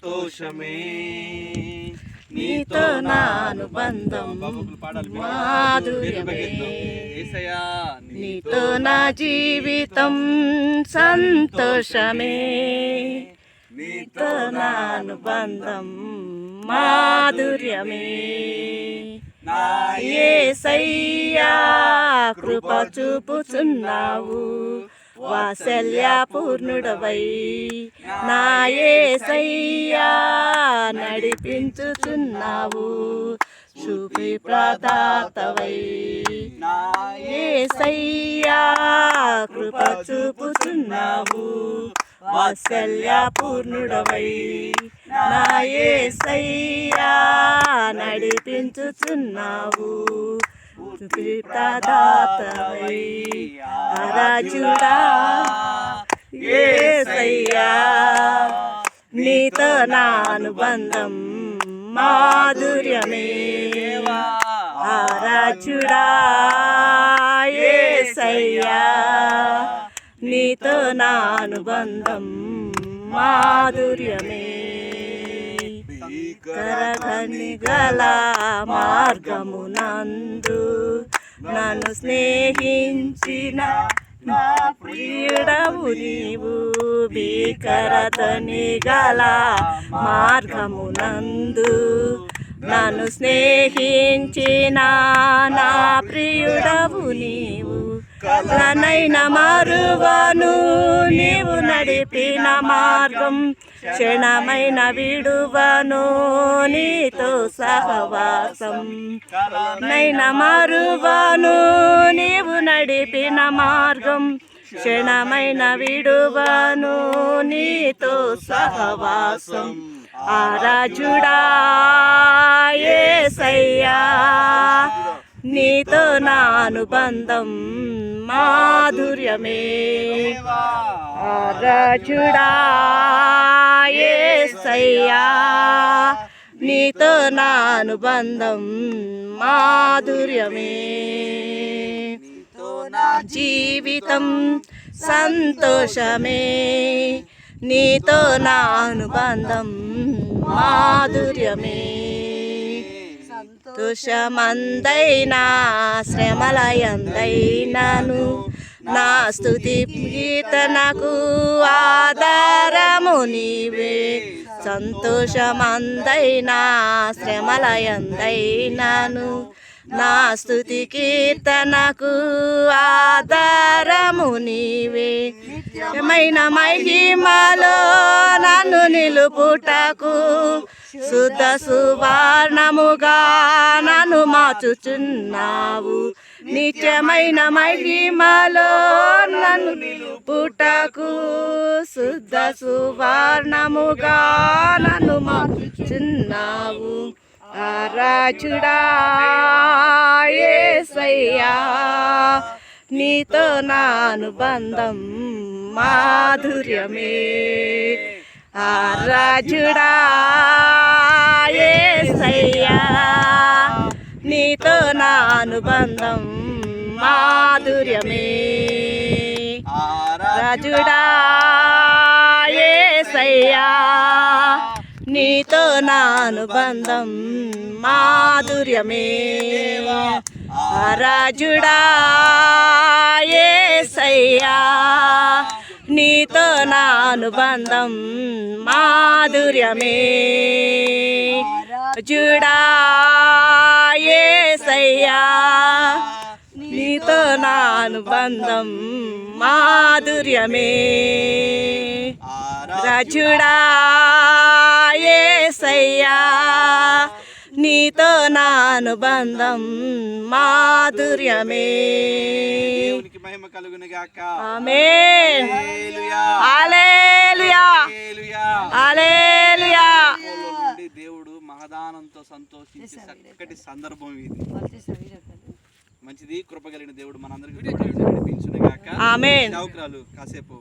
సంతోషమే, నీతో నా అనుబంధం మాధుర్యమే, నీతో నా జీవితం సంతోషమే, నీతో నా అనుబంధం మాధుర్యమే. నా యేసయ్యా కృప చూపుచున్నావు, వాత్సల్య పూర్ణుడవై నా యేసయ్యా నడిపించుచున్నావు, శుభి ప్రదాతవై నా యేసయ్యా కృప చూపుచున్నావు, వాత్సల్య పూర్ణుడవై నా యేసయ్యా నడిపించుచున్నావు, ప్రదాతవై రాజుడా యేసయ్యా నీతో నా అనుబంధం మాధుర్యమే, రాజుడా యేసయ్యా నీతో నా అనుబంధం మాధుర్యమే. కరగని గల మార్గమునందు నన్ను స్నేహించిన నా ప్రియుడవు నీవు, భీకరతని గల మార్గమునందు నన్ను స్నేహించిన నా ప్రియుడవు నీవు, కలనైన మరువను నీవు నడిపిన మార్గం, క్షణమైన విడువను నీతో సహవాసం, నైన మరువను నీవు నడిపిన మార్గం, క్షణమైన విడువను నీతో సహవాసం, రాజుడా యేసయ్యా నీతో నా అనుబంధం మాధుర్యమే, రాజుడా యేసయ్యా నీతో నా అనుబంధం మాధుర్యమే. నా జీవితం సంతోషమే, నీతో నా అనుబంధం మాధుర్యమే, సంతోషమందైనా శ్రమలయందైనాను నా స్తుతి కీర్తనకు ఆధారము నీవే, సంతోషమందైనా శ్రమలయందైనాను నా స్తుతి కీర్తనకు ఆధారము నీవే, నిత్యమైన మహిమలో నన్ను నిలుపుటకు శుద్ధ సువర్ణముగా నన్ను మార్చుచున్నావు, నిత్యమైన మహిమలో నన్ను నిలుపుటకు శుద్ధ సువర్ణముగా నన్ను మార్చుచున్నావు, రాజుడా యేసయ్యా నీతో నా అనుబంధం మాధుర్యమే, రాజుడా యేసయ్యా నీతో నా అనుబంధం మాధుర్యమే, రాజుడా యేసయ్యా నీతో నా అనుబంధం మాధుర్యమే, రాజుడా యేసయ్యా నీతో నా అనుబంధం మాధుర్యమే, రాజుడా యేసయ్యా నీతో నా అనుబంధం మాధుర్యమే, రాజుడా యేసయ్యా నీతో నా అనుబంధం మాధుర్యమే. మహిమ కలుగును గాక. ఆమేన్. హల్లెలూయా. హల్లెలూయా. దేవుడు మహదానంతో సంతోషించే చక్కటి సందర్భం ఇది. మంచిది, కృప కలిగిన దేవుడు మనందరికీ నడిపించును గాక. ఆమేన్. నౌకరాలు కాసేపు